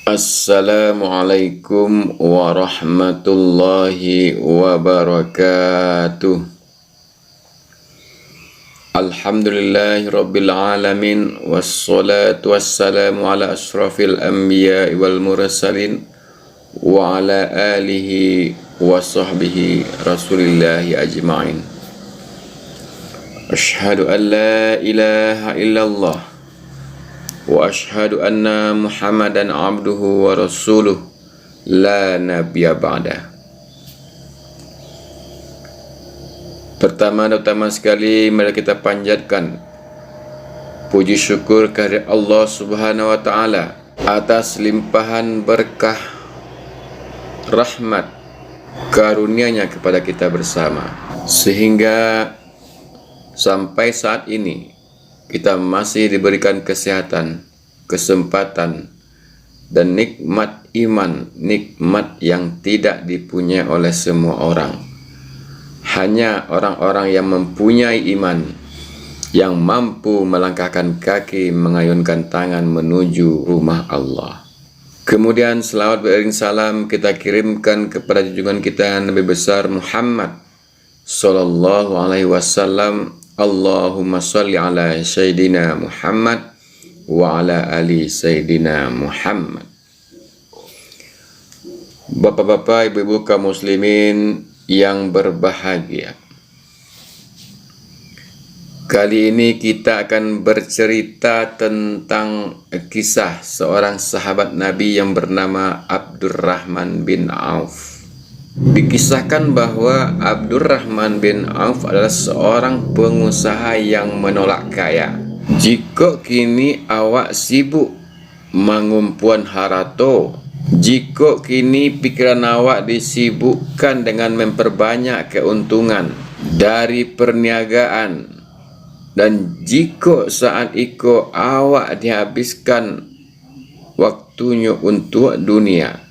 Assalamualaikum warahmatullahi wabarakatuh. Alhamdulillahi rabbil alamin. Wassalatu wassalamu ala ashrafil anbiya wal mursalin wa ala alihi wa sahbihi rasulillahi ajma'in. Ashhadu an la ilaha illallah wa ashhadu anna Muhammadan abduhu wa rasuluh la nabiyya ba'da. Pertama sekali mari kita panjatkan puji syukur kehadirat Allah Subhanahu wa taala atas limpahan berkah rahmat karunia-Nya kepada kita bersama, sehingga sampai saat ini kita masih diberikan kesehatan, kesempatan, dan nikmat iman, nikmat yang tidak dipunyai oleh semua orang. Hanya orang-orang yang mempunyai iman yang mampu melangkahkan kaki, mengayunkan tangan menuju rumah Allah. Kemudian selawat beriring salam kita kirimkan kepada junjungan kita Nabi besar Muhammad sallallahu alaihi wasallam. Allahumma salli ala Sayyidina Muhammad wa ala ali Sayyidina Muhammad. Bapak-bapak, ibu-ibu kaum muslimin yang berbahagia, kali ini kita akan bercerita tentang kisah seorang sahabat Nabi yang bernama Abdurrahman bin Auf. Dikisahkan bahwa Abdurrahman bin Auf adalah seorang pengusaha yang menolak kaya. Jika kini awak sibuk mengumpuan harato, jika kini pikiran awak disibukkan dengan memperbanyak keuntungan dari perniagaan, dan jika saat itu awak dihabiskan waktunya untuk dunia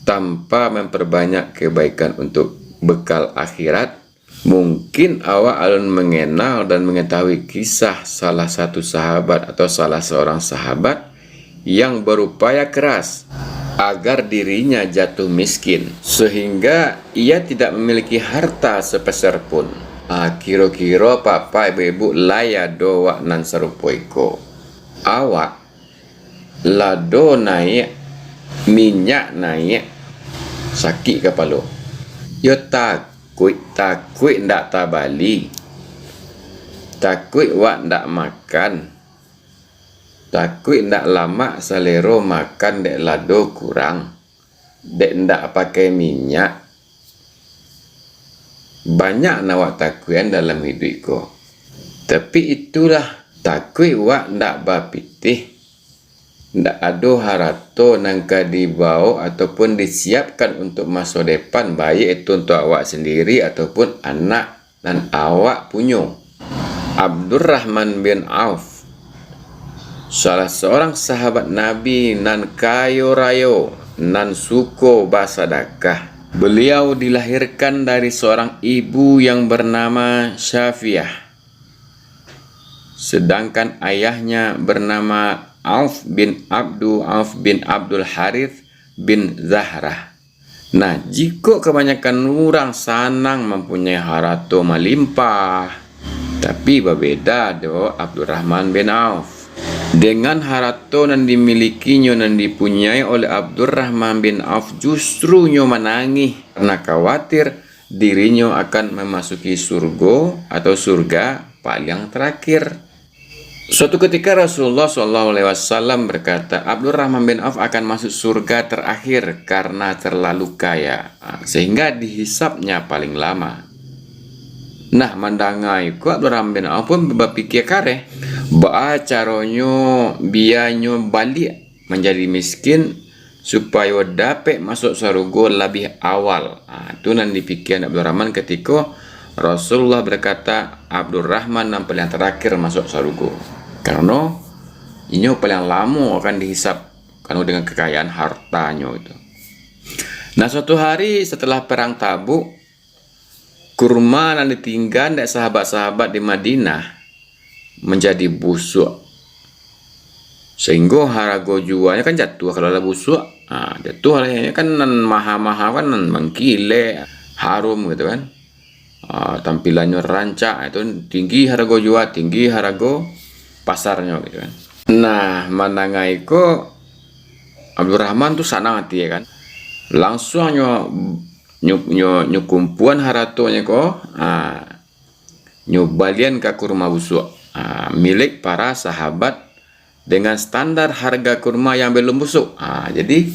tanpa memperbanyak kebaikan untuk bekal akhirat, mungkin awak alun mengenal dan mengetahui kisah salah satu sahabat atau salah seorang sahabat yang berupaya keras agar dirinya jatuh miskin sehingga ia tidak memiliki harta sepeser pun. Kira-kira papa ibu-ibu layado wak nan serupoiko. Awak lado naik, minyak naik, sakit kepala. Yo takut ndak tabali. Takut wak ndak makan. Takut ndak lama selero makan dek lado kurang. Dek ndak pakai minyak. Banyak nawak takutan dalam hidupku. Tapi itulah takut wak ndak bapitih. Ndak ada harato nangka dibawa ataupun disiapkan untuk masa depan, baik itu untuk awak sendiri ataupun anak dan awak punya. Abdurrahman bin Auf, salah seorang sahabat Nabi nan kayo rayo, nan suko basadakah. Beliau dilahirkan dari seorang ibu yang bernama Syafiah, sedangkan ayahnya bernama Auf bin Abdul Harith bin Zahrah. Nah, jika kebanyakan orang sanang mempunyai harato melimpah, tapi berbeda do Abdurrahman bin Auf. Dengan harato yang dimilikinya dan dipunyai oleh Abdurrahman bin Auf, justru nyo menangis karena khawatir dirinya akan memasuki surga atau surga paling terakhir. Suatu ketika Rasulullah SAW berkata, Abdurrahman bin Auf akan masuk surga terakhir karena terlalu kaya, sehingga dihisapnya paling lama. Nah, mandangai ku Abdurrahman bin Auf pun berpikir kareh, caranya biarnya balik menjadi miskin supaya dapat masuk surga lebih awal. Itu yang dipikir Abdurrahman ketika Rasulullah berkata Abdurrahman yang paling terakhir masuk surga, karena ini paling lama akan dihisap karena dengan kekayaan hartanya itu. Nah, suatu hari setelah perang Tabuk, kurma yang ditinggal dari sahabat-sahabat di Madinah menjadi busuk. Sehingga harga jualnya kan jatuh kalau ada busuk. Jatuh harganya kan mahal-mahal kan mengkilek, harum gitu kan. Tampilannya rancak, itu tinggi harga jual, tinggi harga pasarnya gitu kan. Nah, manangai ko Abdurrahman tuh sanang hati ya kan. Langsung kumpuan haratonya ko nyobalian ke kurma busuk milik para sahabat dengan standar harga kurma yang belum busuk. Jadi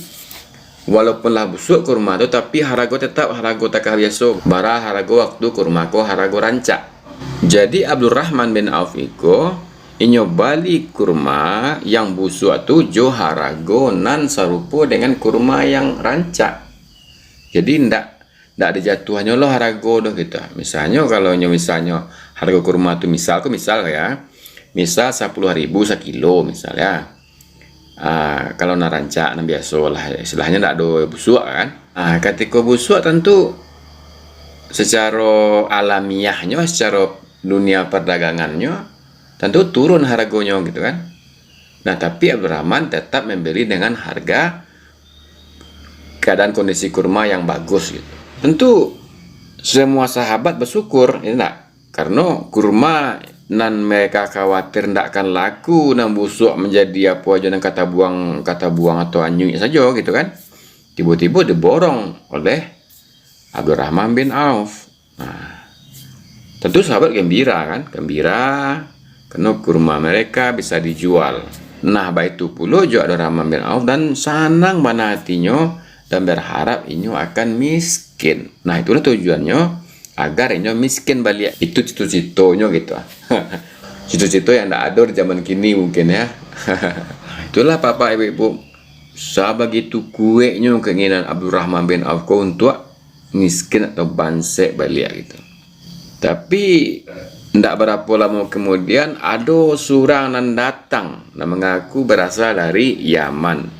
walaupunlah busuk kurma itu, tapi harga tetap harga takah biasa. Bara harga waktu kurma ko harga rancak. Jadi Abdurrahman bin Auf iko bali kurma yang busuk tu jo harga nan sarupa dengan kurma yang rancak. Jadi ndak ada jatuhannya loh harga doh gitu. Misalnya kalau misalnya harga kurma tu misal ya. Misal 10.000 sekilo misalnya. Kalau narancak biasa lah istilahnya ndak ada busuk kan. Ketika busuk tentu secara alamiahnya, secara dunia perdagangannya tentu turun harganya gitu kan. Nah, tapi Abdurrahman tetap membeli dengan harga keadaan kondisi kurma yang bagus gitu. Tentu semua sahabat bersyukur, ya enggak? Karena kurma nan mereka khawatir ndak akan laku, nan busuk menjadi apa aja, nan kata buang atau anyui saja gitu kan. Tiba-tiba diborong oleh Abdurrahman bin Auf. Tentu sahabat gembira karena kurma mereka bisa dijual. Nah, baik itu pula juga Abdurrahman bin Auf dan sanang mana hatinya dan berharap inyo akan miskin. Nah, itulah tujuannya agar inyo miskin balik. Itu cita-citanya gitu. Cita-cita yang tidak ada di zaman kini mungkin ya. Itulah Bapak Ibu, sebegitu kuatnya keinginan Abdurrahman bin Auf untuk miskin atau bansek balik gitu. Tapi tidak berapa lama kemudian ada seorang yang datang dan mengaku berasal dari Yaman.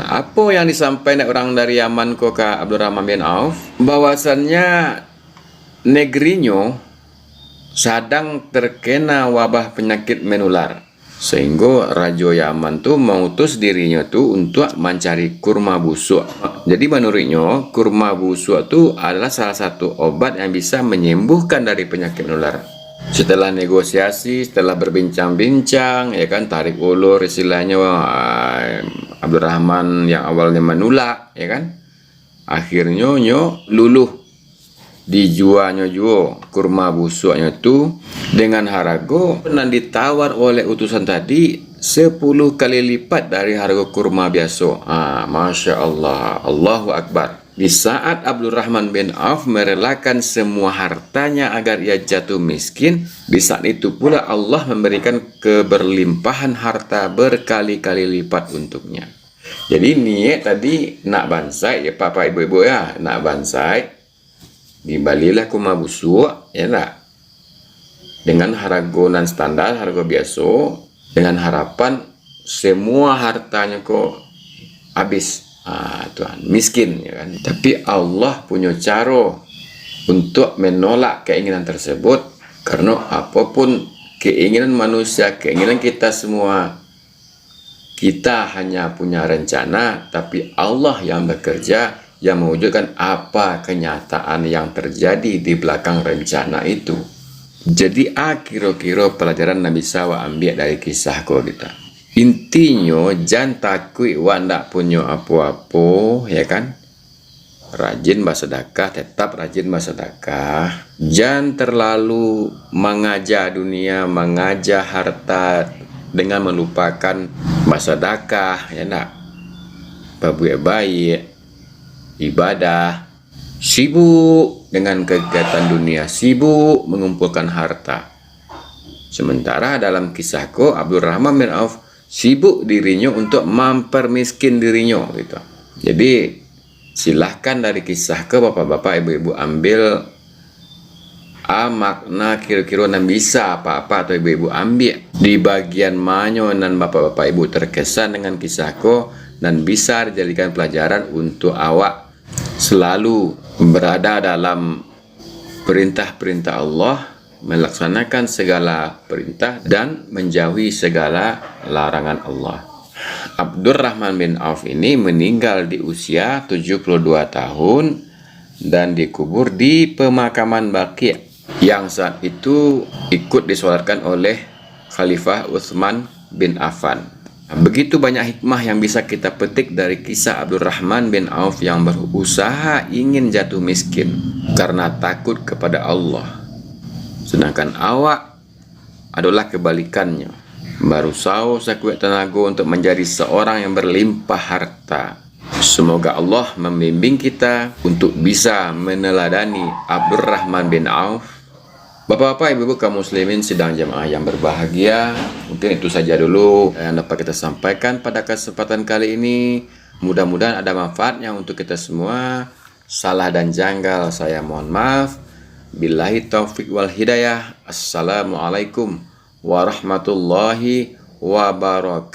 Apa yang disampaikan orang dari Yaman ke Abdurrahman bin Auf? Bahwasannya negerinya sedang terkena wabah penyakit menular, sehingga Raja Yaman tuh mengutus dirinya tuh untuk mencari kurma busuk. Jadi menurutnya kurma busuk tuh adalah salah satu obat yang bisa menyembuhkan dari penyakit menular. Setelah negosiasi, setelah berbincang-bincang, ya kan, tarik ulur istilahnya, Abdurrahman yang awalnya menolak, ya kan, akhirnya luluh dijualnya juga kurma busuknya itu dengan harga yang ditawar oleh utusan tadi 10 kali lipat dari harga kurma biasa. Masya Allah, Allahu Akbar. Di saat Abdurrahman bin Auf merelakan semua hartanya agar ia jatuh miskin, di saat itu pula Allah memberikan keberlimpahan harta berkali-kali lipat untuknya. Jadi niat tadi nak bansai ya Bapak Ibu ya, nak bansai dibalilah kurma busuk ya enggak, dengan harga non standar, harga biasa, dengan harapan semua hartanya kok habis, Tuhan miskin ya kan. Tapi Allah punya cara untuk menolak keinginan tersebut, karena apapun keinginan manusia, keinginan kita semua, kita hanya punya rencana, tapi Allah yang bekerja, yang mewujudkan apa kenyataan yang terjadi di belakang rencana itu. Jadi kira-kira pelajaran Nabi SAW ambil dari kisah kita. Intinya jangan takut ndak punya apa-apa ya kan. Rajin bersedekah, tetap rajin bersedekah. Jangan terlalu mengajar dunia, mengajar harta dengan melupakan bersedekah ya ndak. Berbuat baik, ibadah, sibuk dengan kegiatan dunia, sibuk mengumpulkan harta. Sementara dalam kisahku Abdurrahman bin Auf sibuk dirinya untuk mempermiskin dirinya gitu. Jadi silahkan dari kisahku bapak-bapak, ibu-ibu ambil makna kira-kira yang bisa apa-apa atau ibu-ibu ambil di bagian mana dan bapak-bapak ibu terkesan dengan kisahku dan bisa dijadikan pelajaran untuk awak selalu berada dalam perintah-perintah Allah, melaksanakan segala perintah dan menjauhi segala larangan Allah. Abdurrahman bin Auf ini meninggal di usia 72 tahun dan dikubur di pemakaman Baqi' yang saat itu ikut disolatkan oleh Khalifah Utsman bin Affan. Begitu banyak hikmah yang bisa kita petik dari kisah Abdurrahman bin Auf yang berusaha ingin jatuh miskin karena takut kepada Allah. Sedangkan awak adalah kebalikannya, berusaha sekuat tenaga untuk menjadi seorang yang berlimpah harta. Semoga Allah membimbing kita untuk bisa meneladani Abdurrahman bin Auf. Bapak-bapak, ibu-ibu kaum muslimin sidang jamaah yang berbahagia, mungkin itu saja dulu yang dapat kita sampaikan pada kesempatan kali ini. Mudah-mudahan ada manfaatnya untuk kita semua. Salah dan janggal saya mohon maaf. Billahi taufik wal hidayah. Assalamualaikum warahmatullahi wabarakatuh.